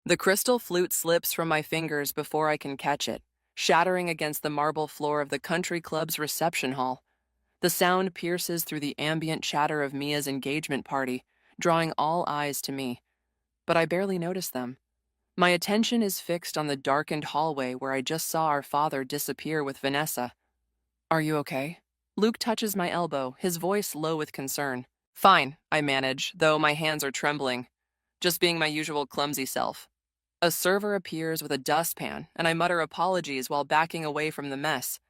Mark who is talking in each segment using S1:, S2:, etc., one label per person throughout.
S1: The crystal flute slips from my fingers before I can catch it, shattering against the marble floor of the country club's reception hall. The sound pierces through the ambient chatter of Mia's engagement party, drawing all eyes to me. But I barely notice them. My attention is fixed on the darkened hallway where I just saw our father disappear with Vanessa. Are you okay? Luke touches my elbow, his voice low with concern. Fine, I manage, though my hands are trembling. Just being my usual clumsy self. A server appears with a dustpan, and I mutter apologies while backing away from the mess.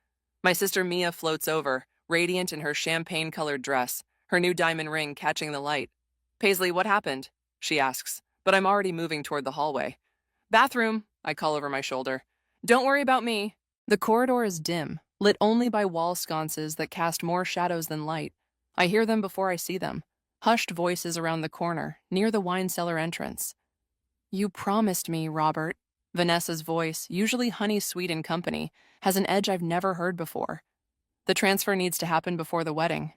S1: My sister Mia floats over, radiant in her champagne-colored dress, her new diamond ring catching the light. Paisley, what happened? She asks, but I'm already moving toward the hallway. Bathroom, I call over my shoulder. Don't worry about me. The corridor is dim, lit only by wall sconces that cast more shadows than light. I hear them before I see them. Hushed voices around the corner, near the wine cellar entrance. You promised me, Robert. Vanessa's voice, usually honey-sweet in company, has an edge I've never heard before. The transfer needs to happen before the wedding.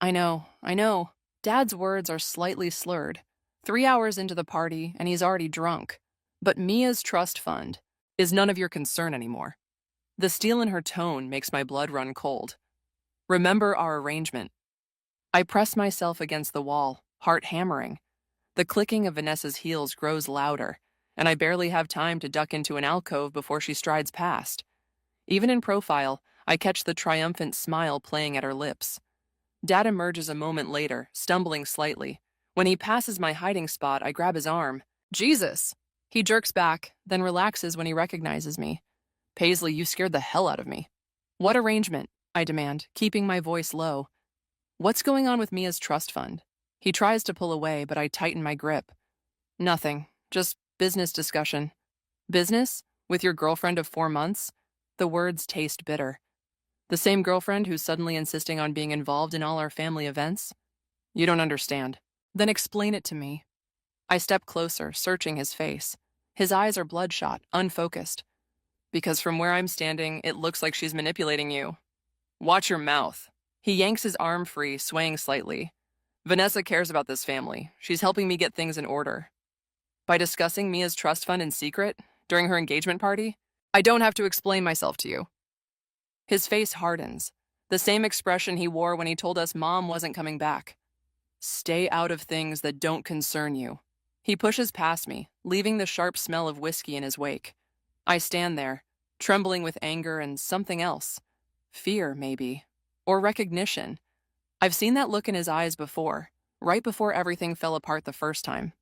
S1: I know. Dad's words are slightly slurred. 3 hours into the party, and he's already drunk. But Mia's trust fund is none of your concern anymore. The steel in her tone makes my blood run cold. Remember our arrangement. I press myself against the wall, heart hammering. The clicking of Vanessa's heels grows louder, and I barely have time to duck into an alcove before she strides past. Even in profile, I catch the triumphant smile playing at her lips. Dad emerges a moment later, stumbling slightly. When he passes my hiding spot, I grab his arm. Jesus! He jerks back, then relaxes when he recognizes me. Paisley, you scared the hell out of me. What arrangement? I demand, keeping my voice low. What's going on with Mia's trust fund? He tries to pull away, but I tighten my grip. Nothing, just business discussion. Business? With your girlfriend of 4 months? The words taste bitter. The same girlfriend who's suddenly insisting on being involved in all our family events? You don't understand. Then explain it to me. I step closer, searching his face. His eyes are bloodshot, unfocused. Because from where I'm standing, it looks like she's manipulating you. Watch your mouth. He yanks his arm free, swaying slightly. Vanessa cares about this family. She's helping me get things in order. By discussing Mia's trust fund in secret, during her engagement party, I don't have to explain myself to you. His face hardens, the same expression he wore when he told us Mom wasn't coming back. Stay out of things that don't concern you. He pushes past me, leaving the sharp smell of whiskey in his wake. I stand there, trembling with anger and something else. Fear, maybe. Or recognition. I've seen that look in his eyes before, right before everything fell apart the first time.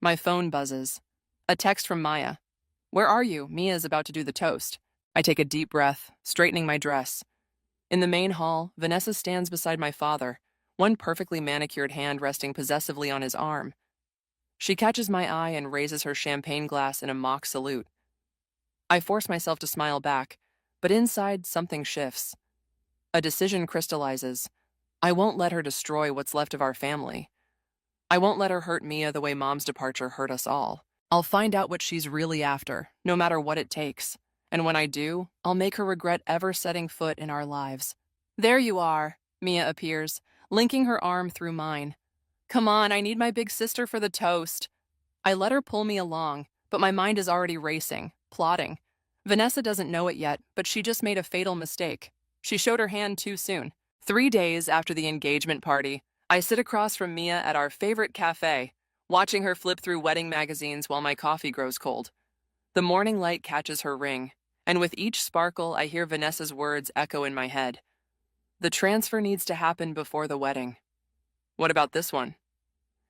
S1: My phone buzzes. A text from Maya. Where are you? Mia's about to do the toast. I take a deep breath, straightening my dress. In the main hall, Vanessa stands beside my father, one perfectly manicured hand resting possessively on his arm. She catches my eye and raises her champagne glass in a mock salute. I force myself to smile back, but inside something shifts. A decision crystallizes. I won't let her destroy what's left of our family. I won't let her hurt Mia the way Mom's departure hurt us all. I'll find out what she's really after, no matter what it takes. And when I do, I'll make her regret ever setting foot in our lives. There you are, Mia appears, linking her arm through mine. Come on, I need my big sister for the toast. I let her pull me along, but my mind is already racing, plotting. Vanessa doesn't know it yet, but she just made a fatal mistake. She showed her hand too soon. 3 days after the engagement party, I sit across from Mia at our favorite cafe, watching her flip through wedding magazines while my coffee grows cold. The morning light catches her ring, and with each sparkle, I hear Vanessa's words echo in my head. The transfer needs to happen before the wedding. What about this one?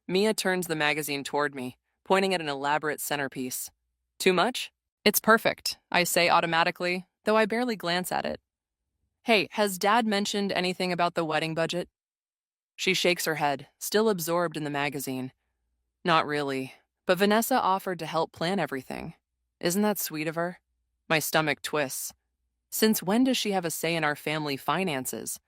S1: Mia turns the magazine toward me, pointing at an elaborate centerpiece. Too much? It's perfect, I say automatically, though I barely glance at it. Hey, has Dad mentioned anything about the wedding budget? She shakes her head, still absorbed in the magazine. Not really, but Vanessa offered to help plan everything. Isn't that sweet of her? My stomach twists. Since when does she have a say in our family finances?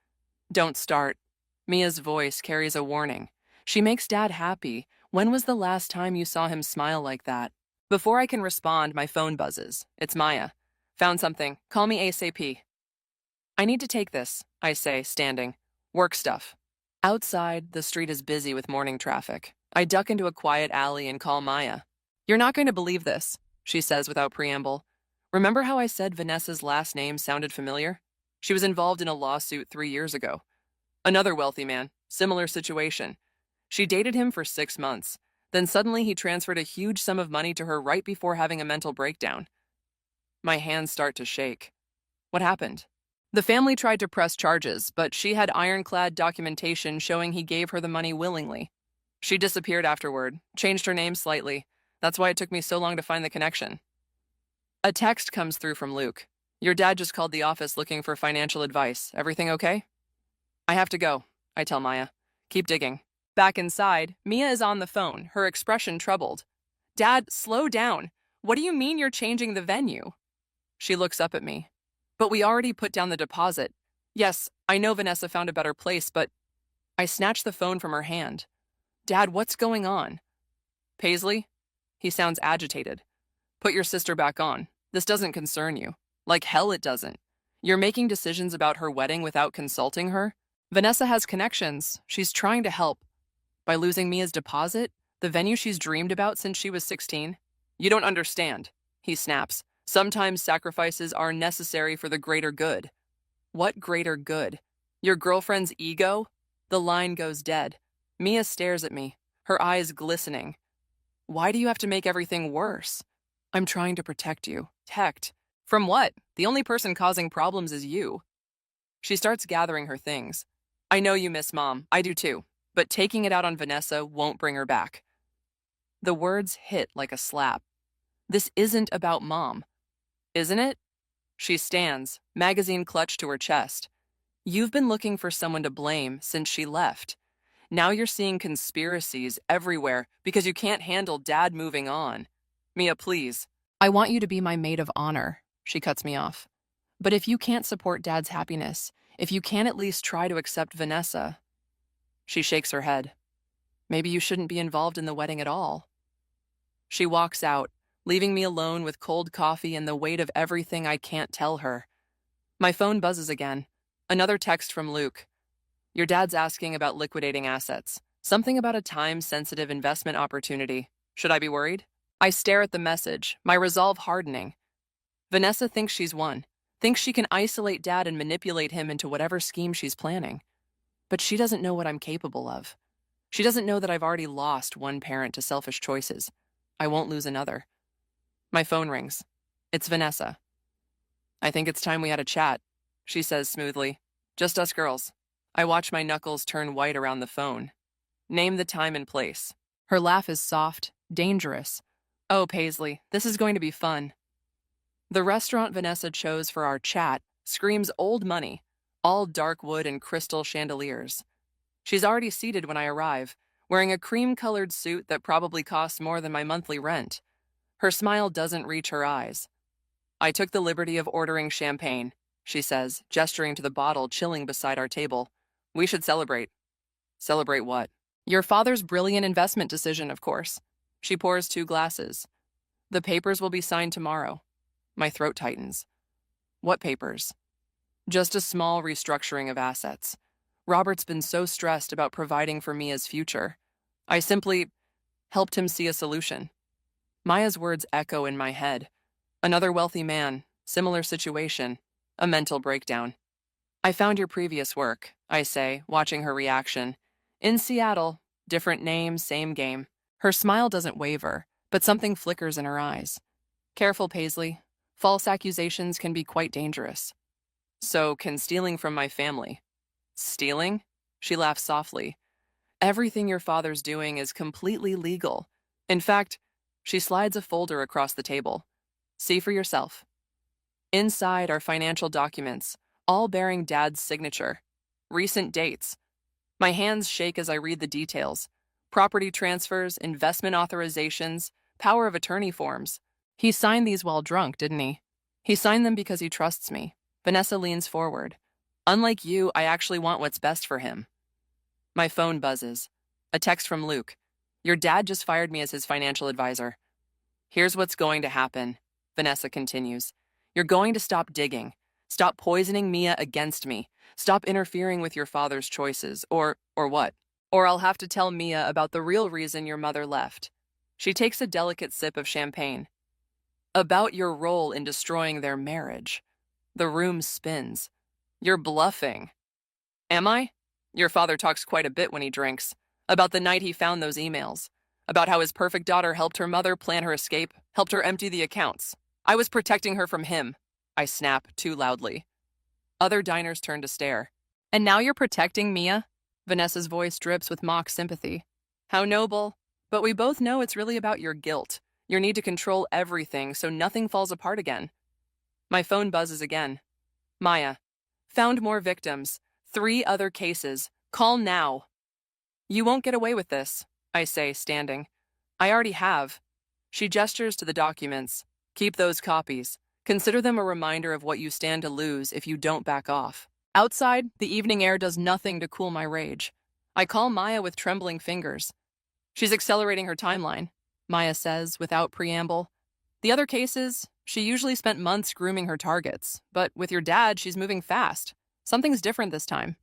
S1: Don't start. Mia's voice carries a warning. She makes Dad happy. When was the last time you saw him smile like that? Before I can respond, my phone buzzes. It's Maya. Found something. Call me ASAP. I need to take this, I say, standing. Work stuff. Outside, the street is busy with morning traffic. I duck into a quiet alley and call Maya. You're not going to believe this, she says without preamble. Remember how I said Vanessa's last name sounded familiar? She was involved in a lawsuit 3 years ago. Another wealthy man, similar situation. She dated him for 6 months. Then suddenly he transferred a huge sum of money to her right before having a mental breakdown. My hands start to shake. What happened? The family tried to press charges, but she had ironclad documentation showing he gave her the money willingly. She disappeared afterward, changed her name slightly. That's why it took me so long to find the connection. A text comes through from Luke. Your dad just called the office looking for financial advice. Everything okay? I have to go, I tell Maya. Keep digging. Back inside, Mia is on the phone, her expression troubled. Dad, slow down. What do you mean you're changing the venue? She looks up at me. But we already put down the deposit. Yes, I know Vanessa found a better place, but I snatch the phone from her hand. Dad, what's going on? Paisley? He sounds agitated. Put your sister back on. This doesn't concern you. Like hell it doesn't. You're making decisions about her wedding without consulting her? Vanessa has connections. She's trying to help. By losing Mia's deposit, the venue she's dreamed about since she was 16? You don't understand, he snaps. Sometimes sacrifices are necessary for the greater good. What greater good? Your girlfriend's ego? The line goes dead. Mia stares at me, her eyes glistening. Why do you have to make everything worse? I'm trying to protect you. Protect? From what? The only person causing problems is you. She starts gathering her things. I know you miss Mom. I do too. But taking it out on Vanessa won't bring her back. The words hit like a slap. This isn't about Mom. Isn't it? She stands, magazine clutched to her chest. You've been looking for someone to blame since she left. Now you're seeing conspiracies everywhere because you can't handle Dad moving on. Mia, please. I want you to be my maid of honor, she cuts me off. But if you can't support Dad's happiness, if you can't at least try to accept Vanessa. She shakes her head. Maybe you shouldn't be involved in the wedding at all. She walks out, leaving me alone with cold coffee and the weight of everything I can't tell her. My phone buzzes again. Another text from Luke. Your dad's asking about liquidating assets. Something about a time-sensitive investment opportunity. Should I be worried? I stare at the message, my resolve hardening. Vanessa thinks she's won, thinks she can isolate Dad and manipulate him into whatever scheme she's planning. But she doesn't know what I'm capable of. She doesn't know that I've already lost one parent to selfish choices. I won't lose another. My phone rings. It's Vanessa. I think it's time we had a chat, she says smoothly. Just us girls. I watch my knuckles turn white around the phone. Name the time and place. Her laugh is soft, dangerous. Oh, Paisley, this is going to be fun. The restaurant Vanessa chose for our chat screams old money, all dark wood and crystal chandeliers. She's already seated when I arrive, wearing a cream-colored suit that probably costs more than my monthly rent. Her smile doesn't reach her eyes. I took the liberty of ordering champagne, she says, gesturing to the bottle chilling beside our table. We should celebrate. Celebrate what? Your father's brilliant investment decision, of course. She pours 2 glasses. The papers will be signed tomorrow. My throat tightens. What papers? Just a small restructuring of assets. Robert's been so stressed about providing for Mia's future. I simply helped him see a solution. Maya's words echo in my head. Another wealthy man, similar situation, a mental breakdown. I found your previous work, I say, watching her reaction. In Seattle, different name, same game. Her smile doesn't waver, but something flickers in her eyes. Careful, Paisley. False accusations can be quite dangerous. So can stealing from my family. Stealing? She laughs softly. Everything your father's doing is completely legal. In fact, she slides a folder across the table. See for yourself. Inside are financial documents, all bearing Dad's signature. Recent dates. My hands shake as I read the details. Property transfers, investment authorizations, power of attorney forms. He signed these while drunk, didn't he? He signed them because he trusts me. Vanessa leans forward. Unlike you, I actually want what's best for him. My phone buzzes. A text from Luke. Your dad just fired me as his financial advisor. Here's what's going to happen, Vanessa continues. You're going to stop digging. Stop poisoning Mia against me. Stop interfering with your father's choices. Or what? Or I'll have to tell Mia about the real reason your mother left. She takes a delicate sip of champagne. About your role in destroying their marriage. The room spins. You're bluffing. Am I? Your father talks quite a bit when he drinks. About the night he found those emails. About how his perfect daughter helped her mother plan her escape, helped her empty the accounts. I was protecting her from him. I snap too loudly. Other diners turn to stare. And now you're protecting Mia? Vanessa's voice drips with mock sympathy. How noble. But we both know it's really about your guilt, your need to control everything so nothing falls apart again. My phone buzzes again. Maya. Found more victims. 3 other cases. Call now. You won't get away with this, I say, standing. I already have. She gestures to the documents. Keep those copies. Consider them a reminder of what you stand to lose if you don't back off. Outside, the evening air does nothing to cool my rage. I call Maya with trembling fingers. She's accelerating her timeline, Maya says without preamble. The other cases, she usually spent months grooming her targets, but with your dad, she's moving fast. Something's different this time.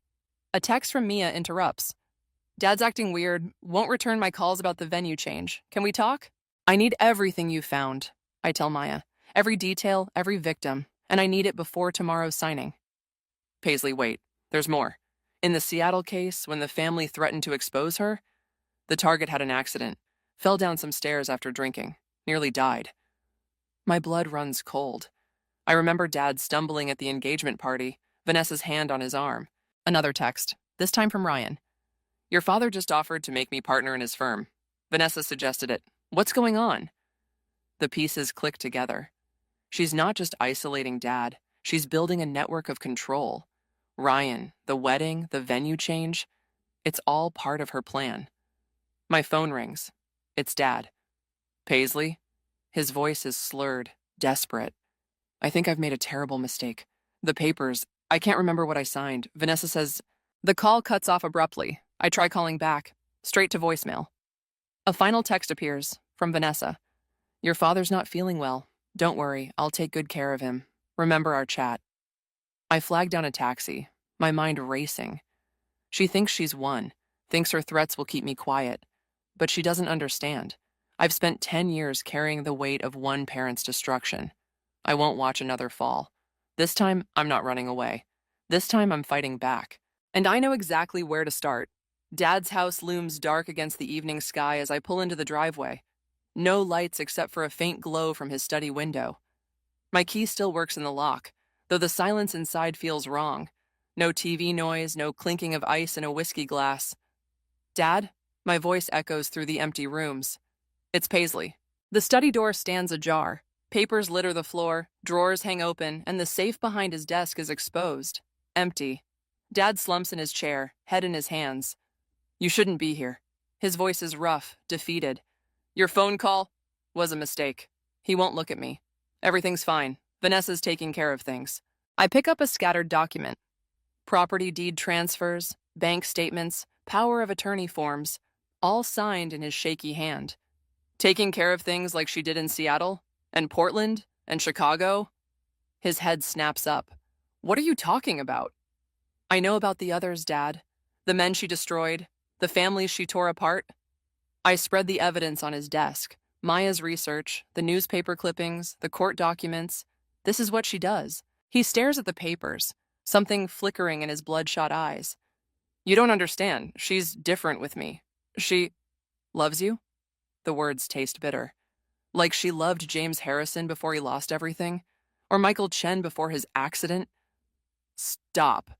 S1: A text from Mia interrupts. Dad's acting weird, won't return my calls about the venue change. Can we talk? I need everything you found, I tell Maya. Every detail, every victim, and I need it before tomorrow's signing. Paisley, wait. There's more. In the Seattle case, when the family threatened to expose her, the target had an accident, fell down some stairs after drinking, nearly died. My blood runs cold. I remember Dad stumbling at the engagement party, Vanessa's hand on his arm. Another text, this time from Ryan. Your father just offered to make me partner in his firm. Vanessa suggested it. What's going on? The pieces click together. She's not just isolating Dad. She's building a network of control. Ryan, the wedding, the venue change. It's all part of her plan. My phone rings. It's Dad. Paisley? His voice is slurred, desperate. I think I've made a terrible mistake. The papers, I can't remember what I signed. Vanessa says, the call cuts off abruptly. I try calling back, straight to voicemail. A final text appears, from Vanessa. Your father's not feeling well. Don't worry, I'll take good care of him. Remember our chat. I flag down a taxi, my mind racing. She thinks she's won, thinks her threats will keep me quiet. But she doesn't understand. I've spent 10 years carrying the weight of one parent's destruction. I won't watch another fall. This time, I'm not running away. This time, I'm fighting back. And I know exactly where to start. Dad's house looms dark against the evening sky as I pull into the driveway. No lights except for a faint glow from his study window. My key still works in the lock, though the silence inside feels wrong. No TV noise, no clinking of ice in a whiskey glass. Dad? My voice echoes through the empty rooms. It's Paisley. The study door stands ajar. Papers litter the floor, drawers hang open, and the safe behind his desk is exposed. Empty. Dad slumps in his chair, head in his hands. You shouldn't be here. His voice is rough, defeated. Your phone call was a mistake. He won't look at me. Everything's fine. Vanessa's taking care of things. I pick up a scattered document. Property deed transfers, bank statements, power of attorney forms, all signed in his shaky hand. Taking care of things like she did in Seattle, and Portland, and Chicago. His head snaps up. What are you talking about? I know about the others, Dad. The men she destroyed, the families she tore apart. I spread the evidence on his desk. Maya's research, the newspaper clippings, the court documents. This is what she does. He stares at the papers, something flickering in his bloodshot eyes. You don't understand. She's different with me. She loves you? The words taste bitter. Like she loved James Harrison before he lost everything? Or Michael Chen before his accident? Stop.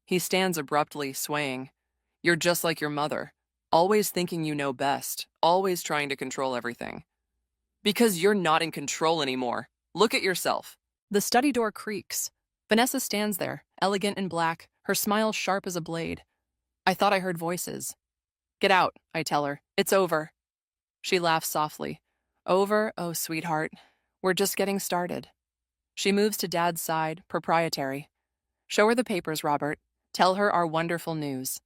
S1: He stands abruptly, swaying. You're just like your mother. Always thinking you know best, always trying to control everything. Because you're not in control anymore. Look at yourself. The study door creaks. Vanessa stands there, elegant in black, her smile sharp as a blade. I thought I heard voices. Get out, I tell her. It's over. She laughs softly. Over? Oh, sweetheart. We're just getting started. She moves to Dad's side, proprietary. Show her the papers, Robert. Tell her our wonderful news.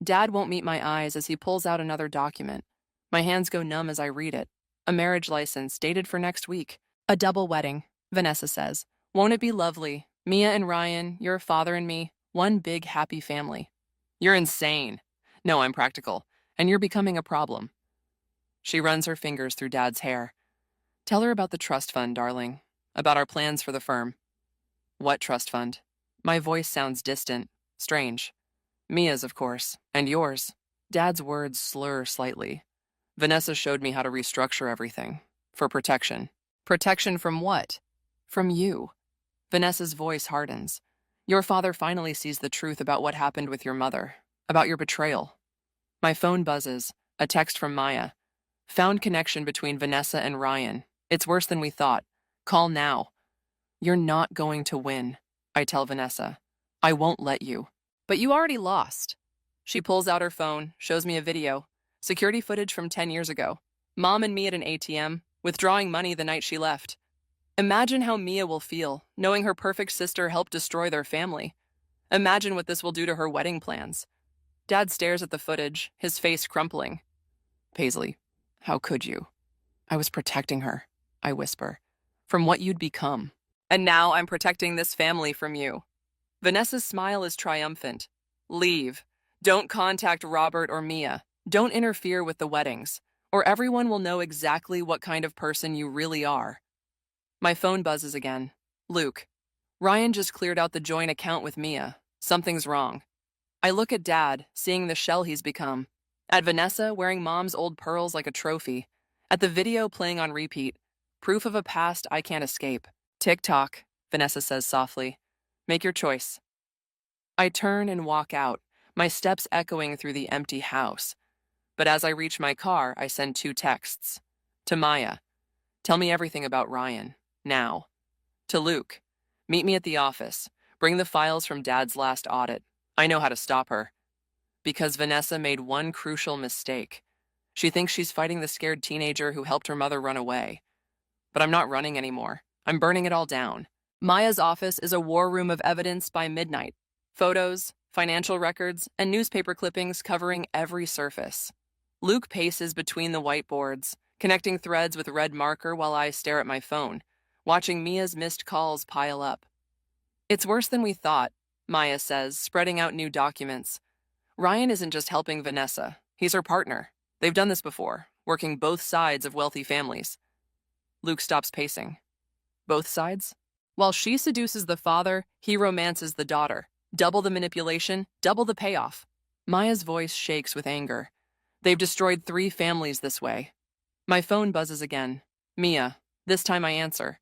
S1: Dad won't meet my eyes as he pulls out another document. My hands go numb as I read it. A marriage license dated for next week. A double wedding, Vanessa says. Won't it be lovely? Mia and Ryan, your father and me, one big happy family. You're insane. No, I'm practical, and you're becoming a problem. She runs her fingers through Dad's hair. Tell her about the trust fund, darling. About our plans for the firm. What trust fund? My voice sounds distant, strange. Mia's, of course, and yours. Dad's words slur slightly. Vanessa showed me how to restructure everything. For protection. Protection from what? From you. Vanessa's voice hardens. Your father finally sees the truth about what happened with your mother, about your betrayal. My phone buzzes, a text from Maya. Found connection between Vanessa and Ryan. It's worse than we thought. Call now. You're not going to win, I tell Vanessa. I won't let you. But you already lost. She pulls out her phone, shows me a video. Security footage from 10 years ago. Mom and me at an ATM, withdrawing money the night she left. Imagine how Mia will feel, knowing her perfect sister helped destroy their family. Imagine what this will do to her wedding plans. Dad stares at the footage, his face crumpling. Paisley, how could you? I was protecting her, I whisper, from what you'd become. And now I'm protecting this family from you. Vanessa's smile is triumphant. Leave. Don't contact Robert or Mia. Don't interfere with the weddings, or everyone will know exactly what kind of person you really are. My phone buzzes again. Luke. Ryan just cleared out the joint account with Mia. Something's wrong. I look at Dad, seeing the shell he's become. At Vanessa, wearing Mom's old pearls like a trophy. At the video playing on repeat. Proof of a past I can't escape. Tick-tock, Vanessa says softly. Make your choice. I turn and walk out, my steps echoing through the empty house. But as I reach my car, I send 2 texts. To Maya. Tell me everything about Ryan. Now. To Luke. Meet me at the office. Bring the files from Dad's last audit. I know how to stop her. Because Vanessa made one crucial mistake. She thinks she's fighting the scared teenager who helped her mother run away. But I'm not running anymore. I'm burning it all down. Maya's office is a war room of evidence by midnight. Photos, financial records, and newspaper clippings covering every surface. Luke paces between the whiteboards, connecting threads with red marker while I stare at my phone, watching Mia's missed calls pile up. It's worse than we thought, Maya says, spreading out new documents. Ryan isn't just helping Vanessa. He's her partner. They've done this before, working both sides of wealthy families. Luke stops pacing. Both sides? While she seduces the father, he romances the daughter. Double the manipulation, double the payoff. Maya's voice shakes with anger. They've destroyed 3 families this way. My phone buzzes again. Mia. This time I answer.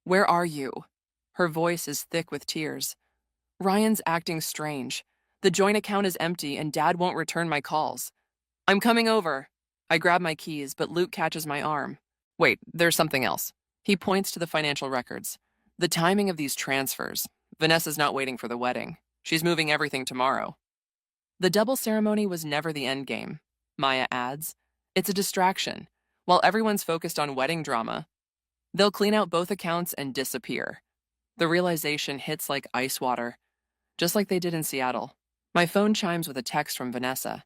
S1: Where are you? Her voice is thick with tears. Ryan's acting strange. The joint account is empty and Dad won't return my calls. I'm coming over. I grab my keys, but Luke catches my arm. Wait, there's something else. He points to the financial records. The timing of these transfers. Vanessa's not waiting for the wedding. She's moving everything tomorrow. The double ceremony was never the end game, Maya adds. It's a distraction. While everyone's focused on wedding drama, they'll clean out both accounts and disappear. The realization hits like ice water, just like they did in Seattle. My phone chimes with a text from Vanessa.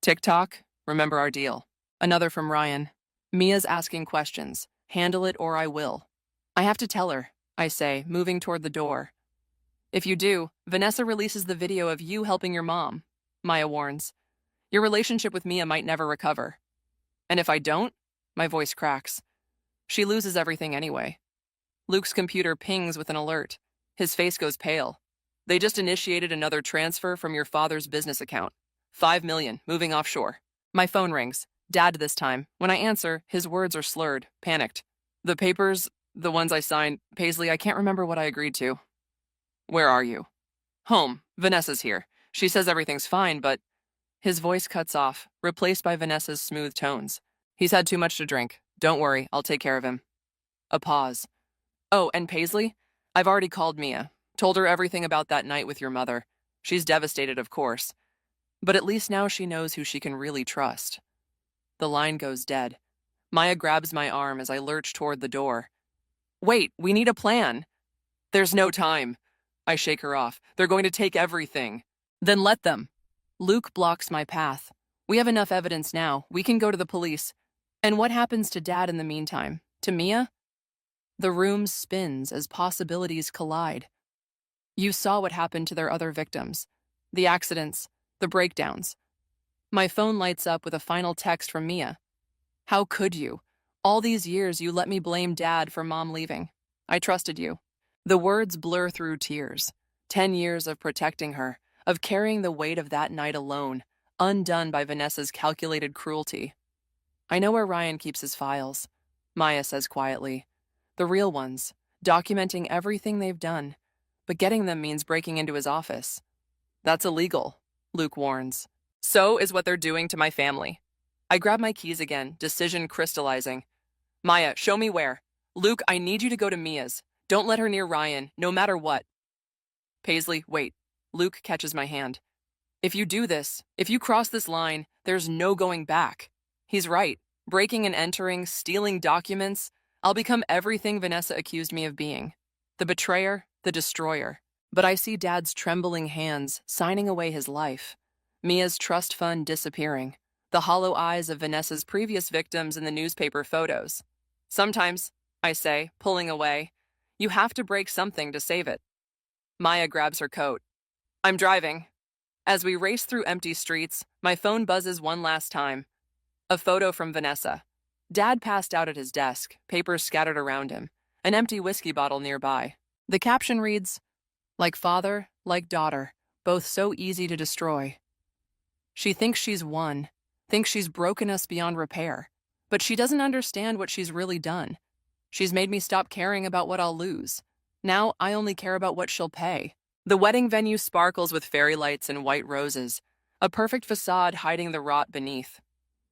S1: Tick-tock, remember our deal. Another from Ryan. Mia's asking questions. Handle it or I will. I have to tell her, I say, moving toward the door. If you do, Vanessa releases the video of you helping your mom, Maya warns. Your relationship with Mia might never recover. And if I don't, my voice cracks. She loses everything anyway. Luke's computer pings with an alert. His face goes pale. They just initiated another transfer from your father's business account. $5 million, moving offshore. My phone rings. Dad this time. When I answer, his words are slurred, panicked. The papers, the ones I signed, Paisley, I can't remember what I agreed to. Where are you? Home. Vanessa's here. She says everything's fine, but... His voice cuts off, replaced by Vanessa's smooth tones. He's had too much to drink. Don't worry, I'll take care of him. A pause. Oh, and Paisley? I've already called Mia. Told her everything about that night with your mother. She's devastated, of course. But at least now she knows who she can really trust. The line goes dead. Maya grabs my arm as I lurch toward the door. Wait, we need a plan. There's no time. I shake her off. They're going to take everything. Then let them. Luke blocks my path. We have enough evidence now. We can go to the police. And what happens to Dad in the meantime? To Mia? The room spins as possibilities collide. You saw what happened to their other victims. The accidents, the breakdowns. My phone lights up with a final text from Mia. How could you? All these years you let me blame Dad for Mom leaving. I trusted you. The words blur through tears. 10 years of protecting her, of carrying the weight of that night alone, undone by Vanessa's calculated cruelty. I know where Ryan keeps his files, Maya says quietly. The real ones, documenting everything they've done. But getting them means breaking into his office. That's illegal, Luke warns. So is what they're doing to my family. I grab my keys again, decision crystallizing. Maya, show me where. Luke, I need you to go to Mia's. Don't let her near Ryan, no matter what. Paisley, wait. Luke catches my hand. If you do this, if you cross this line, there's no going back. He's right. Breaking and entering, stealing documents, I'll become everything Vanessa accused me of being. The betrayer, the destroyer. But I see Dad's trembling hands signing away his life. Mia's trust fund disappearing. The hollow eyes of Vanessa's previous victims in the newspaper photos. Sometimes, I say, pulling away, you have to break something to save it. Maya grabs her coat. I'm driving. As we race through empty streets, my phone buzzes one last time. A photo from Vanessa. Dad passed out at his desk, papers scattered around him, an empty whiskey bottle nearby. The caption reads, like father, like daughter, both so easy to destroy. She thinks she's won, thinks she's broken us beyond repair, but she doesn't understand what she's really done. She's made me stop caring about what I'll lose. Now I only care about what she'll pay. The wedding venue sparkles with fairy lights and white roses, a perfect facade hiding the rot beneath.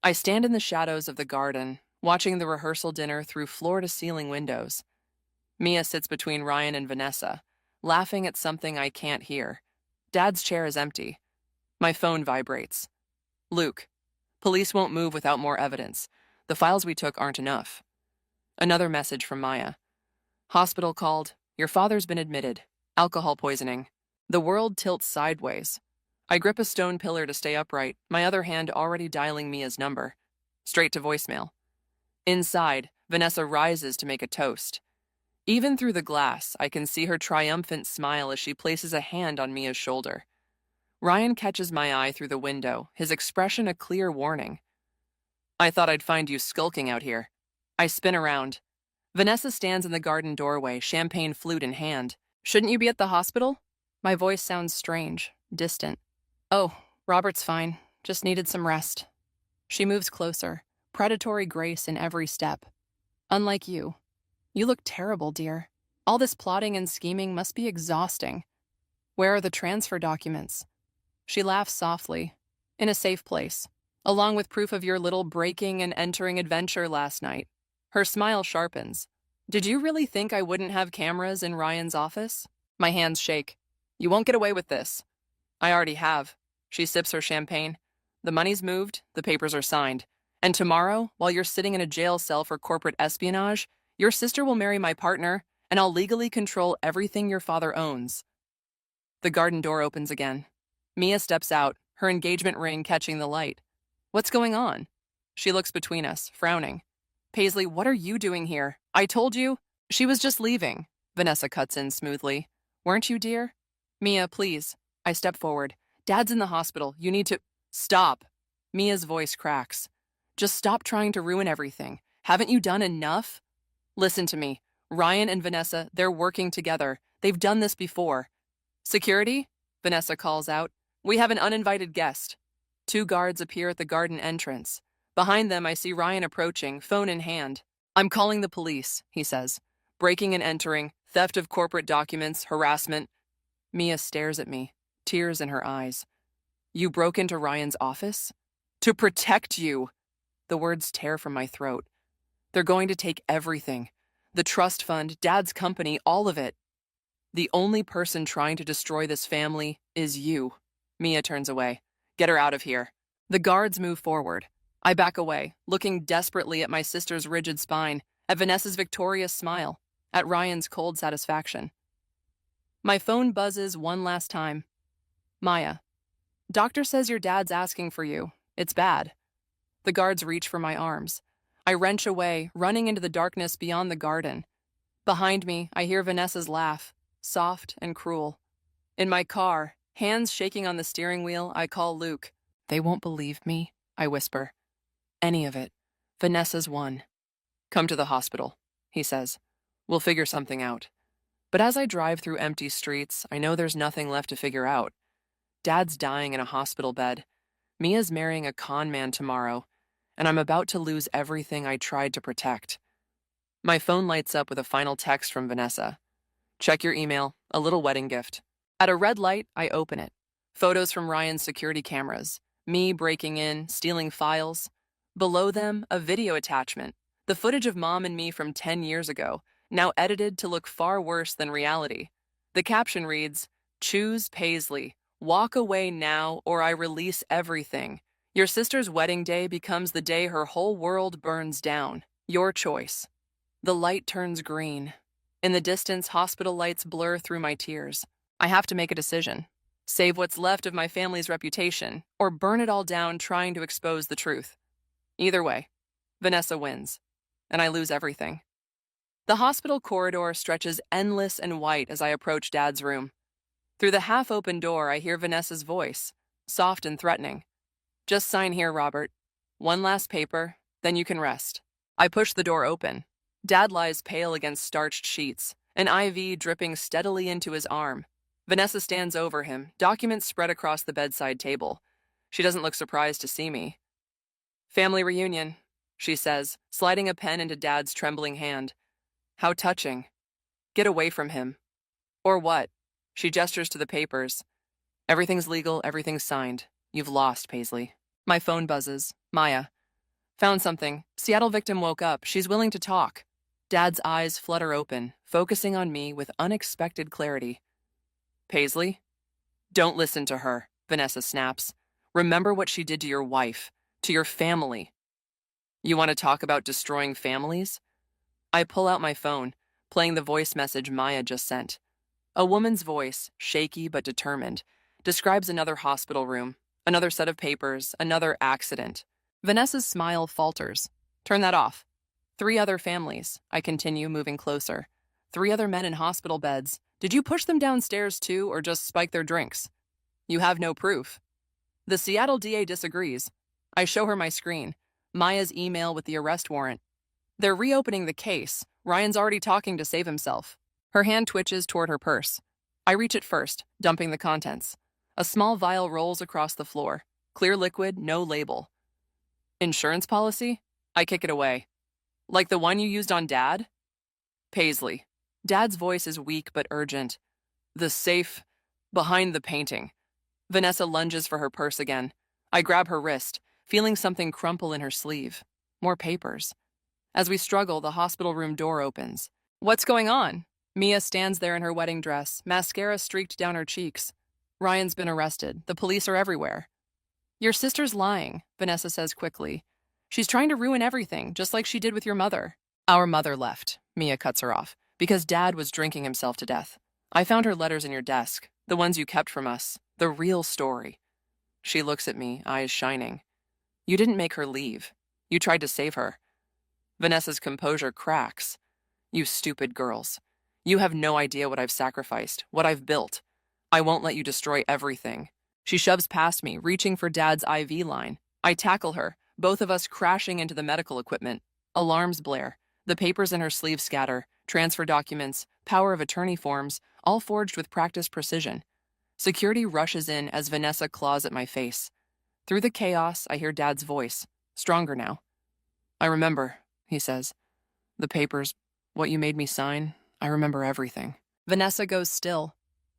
S1: I stand in the shadows of the garden, watching the rehearsal dinner through floor-to-ceiling windows. Mia sits between Ryan and Vanessa, laughing at something I can't hear. Dad's chair is empty. My phone vibrates. Luke, police won't move without more evidence. The files we took aren't enough. Another message from Maya. Hospital called. Your father's been admitted. Alcohol poisoning. The world tilts sideways. I grip a stone pillar to stay upright, my other hand already dialing Mia's number. Straight to voicemail. Inside, Vanessa rises to make a toast. Even through the glass, I can see her triumphant smile as she places a hand on Mia's shoulder. Ryan catches my eye through the window, his expression a clear warning. I thought I'd find you skulking out here. I spin around. Vanessa stands in the garden doorway, champagne flute in hand. Shouldn't you be at the hospital? My voice sounds strange, distant. Oh, Robert's fine. Just needed some rest. She moves closer, predatory grace in every step. Unlike you. You look terrible, dear. All this plotting and scheming must be exhausting. Where are the transfer documents? She laughs softly. In a safe place, along with proof of your little breaking and entering adventure last night. Her smile sharpens. Did you really think I wouldn't have cameras in Ryan's office? My hands shake. You won't get away with this. I already have. She sips her champagne. The money's moved, the papers are signed. And tomorrow, while you're sitting in a jail cell for corporate espionage, your sister will marry my partner, and I'll legally control everything your father owns. The garden door opens again. Mia steps out, her engagement ring catching the light. What's going on? She looks between us, frowning. Paisley, what are you doing here? I told you. She was just leaving. Vanessa cuts in smoothly. Weren't you, dear? Mia, please. I step forward. Dad's in the hospital. You need to... Stop. Mia's voice cracks. Just stop trying to ruin everything. Haven't you done enough? Listen to me. Ryan and Vanessa, they're working together. They've done this before. Security? Vanessa calls out. We have an uninvited guest. 2 guards appear at the garden entrance. Behind them, I see Ryan approaching, phone in hand. I'm calling the police, he says. Breaking and entering, theft of corporate documents, harassment. Mia stares at me, tears in her eyes. You broke into Ryan's office? To protect you! The words tear from my throat. They're going to take everything. The trust fund, Dad's company, all of it. The only person trying to destroy this family is you. Mia turns away. Get her out of here. The guards move forward. I back away, looking desperately at my sister's rigid spine, at Vanessa's victorious smile, at Ryan's cold satisfaction. My phone buzzes one last time. Maya. Doctor says your dad's asking for you. It's bad. The guards reach for my arms. I wrench away, running into the darkness beyond the garden. Behind me, I hear Vanessa's laugh, soft and cruel. In my car, hands shaking on the steering wheel, I call Luke. They won't believe me, I whisper. Any of it. Vanessa's won. Come to the hospital, he says. We'll figure something out. But as I drive through empty streets, I know there's nothing left to figure out. Dad's dying in a hospital bed. Mia's marrying a con man tomorrow, and I'm about to lose everything I tried to protect. My phone lights up with a final text from Vanessa. Check your email, a little wedding gift. At a red light, I open it. Photos from Ryan's security cameras. Me breaking in, stealing files. Below them, a video attachment. The footage of Mom and me from 10 years ago, now edited to look far worse than reality. The caption reads, "Choose Paisley. Walk away now or I release everything. Your sister's wedding day becomes the day her whole world burns down. Your choice." The light turns green. In the distance, hospital lights blur through my tears. I have to make a decision. Save what's left of my family's reputation, or burn it all down trying to expose the truth. Either way, Vanessa wins, and I lose everything. The hospital corridor stretches endless and white as I approach Dad's room. Through the half-open door, I hear Vanessa's voice, soft and threatening. "Just sign here, Robert. One last paper, then you can rest." I push the door open. Dad lies pale against starched sheets, an IV dripping steadily into his arm. Vanessa stands over him, documents spread across the bedside table. She doesn't look surprised to see me. "Family reunion," she says, sliding a pen into Dad's trembling hand. "How touching. Get away from him." "Or what?" She gestures to the papers. "Everything's legal, everything's signed. You've lost, Paisley." My phone buzzes. Maya. "Found something. Seattle victim woke up. She's willing to talk." Dad's eyes flutter open, focusing on me with unexpected clarity. "Paisley?" "Don't listen to her," Vanessa snaps. "Remember what she did to your wife, to your family." "You want to talk about destroying families?" I pull out my phone, playing the voice message Maya just sent. A woman's voice, shaky but determined, describes another hospital room, another set of papers, another accident. Vanessa's smile falters. "Turn that off." 3 other families, I continue, moving closer. 3 other men in hospital beds. Did you push them downstairs too, or just spike their drinks? You have no proof. The Seattle DA disagrees. I show her my screen, Maya's email with the arrest warrant. They're reopening the case. Ryan's already talking to save himself. Her hand twitches toward her purse. I reach it first, dumping the contents. A small vial rolls across the floor. Clear liquid, no label. "Insurance policy?" I kick it away. "Like the one you used on Dad?" "Paisley." Dad's voice is weak but urgent. "The safe behind the painting." Vanessa lunges for her purse again. I grab her wrist, feeling something crumple in her sleeve. More papers. As we struggle, the hospital room door opens. "What's going on?" Mia stands there in her wedding dress, mascara streaked down her cheeks. "Ryan's been arrested. The police are everywhere." "Your sister's lying," Vanessa says quickly. "She's trying to ruin everything, just like she did with your mother." "Our mother left," Mia cuts her off, "because Dad was drinking himself to death. I found her letters in your desk, the ones you kept from us, the real story." She looks at me, eyes shining. "You didn't make her leave. You tried to save her." Vanessa's composure cracks. "You stupid girls. You have no idea what I've sacrificed, what I've built. I won't let you destroy everything." She shoves past me, reaching for Dad's IV line. I tackle her, both of us crashing into the medical equipment. Alarms blare. The papers in her sleeve scatter, transfer documents, power of attorney forms, all forged with practiced precision. Security rushes in as Vanessa claws at my face. Through the chaos, I hear Dad's voice, stronger now. "I remember," he says. "The papers, what you made me sign, I remember everything." Vanessa goes still.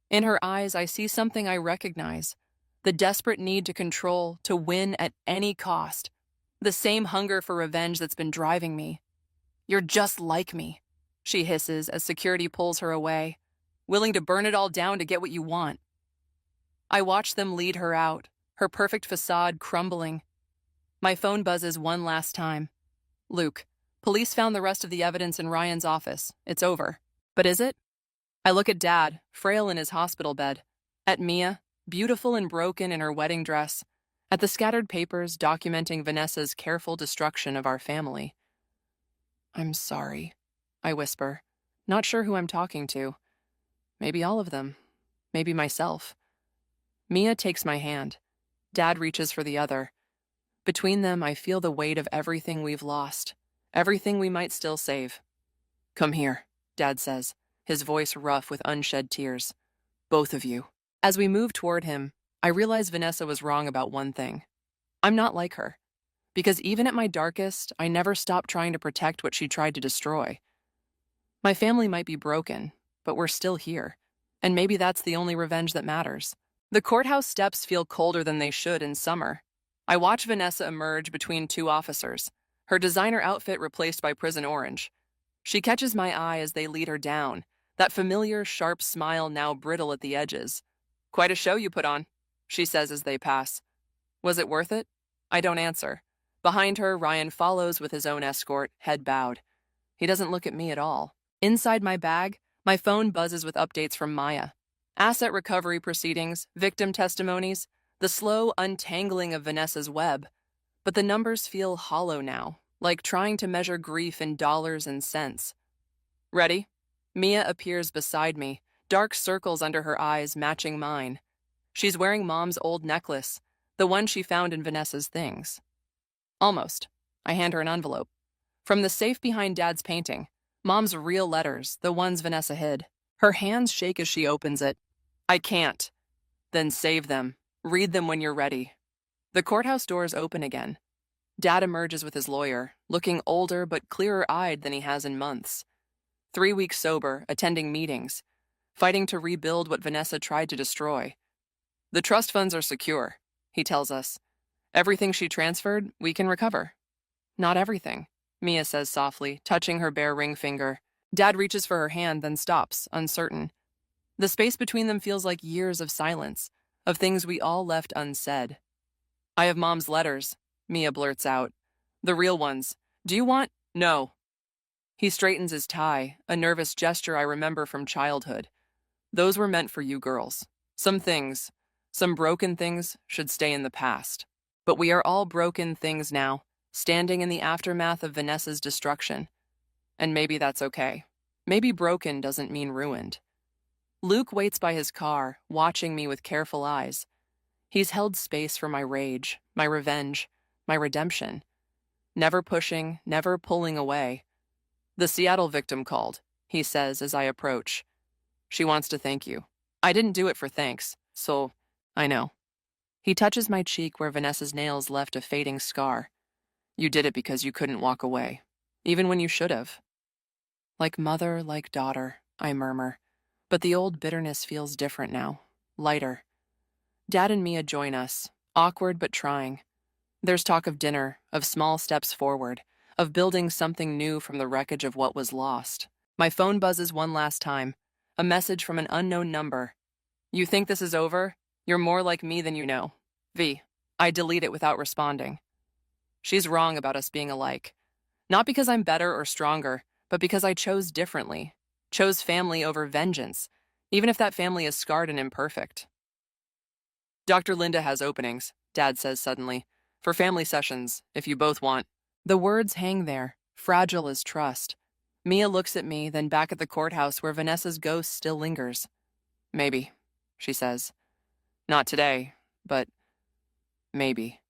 S1: In her eyes, I see something I recognize. The desperate need to control, to win at any cost. The same hunger for revenge that's been driving me. "You're just like me," she hisses as security pulls her away. "Willing to burn it all down to get what you want." I watch them lead her out, her perfect facade crumbling. My phone buzzes one last time. "Luke, police found the rest of the evidence in Ryan's office. It's over." "But is it?" I look at Dad, frail in his hospital bed. At Mia, beautiful and broken in her wedding dress. At the scattered papers documenting Vanessa's careful destruction of our family. "I'm sorry," I whisper, not sure who I'm talking to. Maybe all of them. Maybe myself. Mia takes my hand. Dad reaches for the other. Between them, I feel the weight of everything we've lost, everything we might still save. Come here, Dad says, his voice rough with unshed tears. Both of you. As we move toward him, I realize Vanessa was wrong about one thing. I'm not like her. Because even at my darkest, I never stopped trying to protect what she tried to destroy. My family might be broken, but we're still here. And maybe that's the only revenge that matters. The courthouse steps feel colder than they should in summer. I watch Vanessa emerge between two officers, her designer outfit replaced by prison orange. She catches my eye as they lead her down, that familiar, sharp smile now brittle at the edges. Quite a show you put on, she says as they pass. Was it worth it? I don't answer. Behind her, Ryan follows with his own escort, head bowed. He doesn't look at me at all. Inside my bag, my phone buzzes with updates from Maya. Asset recovery proceedings, victim testimonies, the slow untangling of Vanessa's web. But the numbers feel hollow now, like trying to measure grief in dollars and cents. Ready? Mia appears beside me, dark circles under her eyes matching mine. She's wearing Mom's old necklace, the one she found in Vanessa's things. Almost. I hand her an envelope. From the safe behind Dad's painting, Mom's real letters, the ones Vanessa hid. Her hands shake as she opens it. I can't. Then save them. Read them when you're ready. The courthouse doors open again. Dad emerges with his lawyer, looking older but clearer-eyed than he has in months. 3 weeks sober, attending meetings, fighting to rebuild what Vanessa tried to destroy. The trust funds are secure, he tells us. Everything she transferred, we can recover. Not everything, Mia says softly, touching her bare ring finger. Dad reaches for her hand, then stops, uncertain. The space between them feels like years of silence, of things we all left unsaid. I have Mom's letters, Mia blurts out. The real ones. Do you want? No. He straightens his tie, a nervous gesture I remember from childhood. Those were meant for you girls. Some things, some broken things, should stay in the past. But we are all broken things now, standing in the aftermath of Vanessa's destruction. And maybe that's okay. Maybe broken doesn't mean ruined. Luke waits by his car, watching me with careful eyes. He's held space for my rage, my revenge, my redemption. Never pushing, never pulling away. The Seattle victim called, he says as I approach. She wants to thank you. I didn't do it for thanks, so I know. He touches my cheek where Vanessa's nails left a fading scar. You did it because you couldn't walk away, even when you should have. Like mother, like daughter, I murmur. But the old bitterness feels different now, lighter. Dad and Mia join us, awkward but trying. There's talk of dinner, of small steps forward, of building something new from the wreckage of what was lost. My phone buzzes one last time, a message from an unknown number. You think this is over? You're more like me than you know. V. I delete it without responding. She's wrong about us being alike. Not because I'm better or stronger, but because I chose differently. Chose family over vengeance, even if that family is scarred and imperfect. Dr. Linda has openings, Dad says suddenly, for family sessions, if you both want. The words hang there, fragile as trust. Mia looks at me, then back at the courthouse where Vanessa's ghost still lingers. Maybe, she says. Not today, but maybe.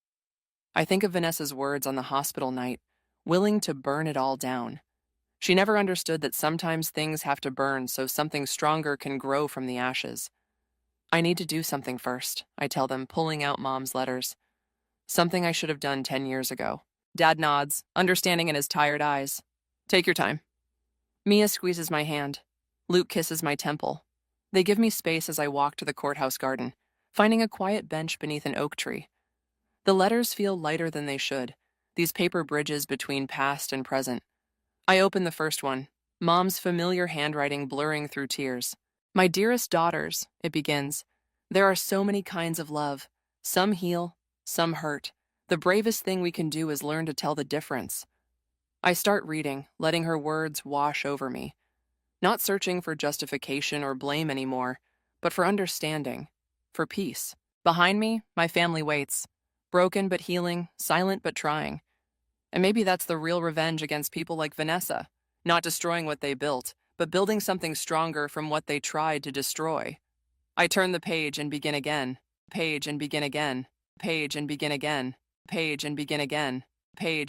S1: I think of Vanessa's words on the hospital night, willing to burn it all down. She never understood that sometimes things have to burn so something stronger can grow from the ashes. I need to do something first, I tell them, pulling out Mom's letters. Something I should have done 10 years ago. Dad nods, understanding in his tired eyes. Take your time. Mia squeezes my hand. Luke kisses my temple. They give me space as I walk to the courthouse garden, finding a quiet bench beneath an oak tree. The letters feel lighter than they should, these paper bridges between past and present. I open the first one, Mom's familiar handwriting blurring through tears. My dearest daughters, it begins. There are so many kinds of love. Some heal, some hurt. The bravest thing we can do is learn to tell the difference. I start reading, letting her words wash over me. Not searching for justification or blame anymore, but for understanding, for peace. Behind me, my family waits. Broken but healing, silent but trying. And maybe that's the real revenge against people like Vanessa, not destroying what they built, but building something stronger from what they tried to destroy. I turn the page and begin again. Page and begin again. Page and begin again. Page and begin again. Page.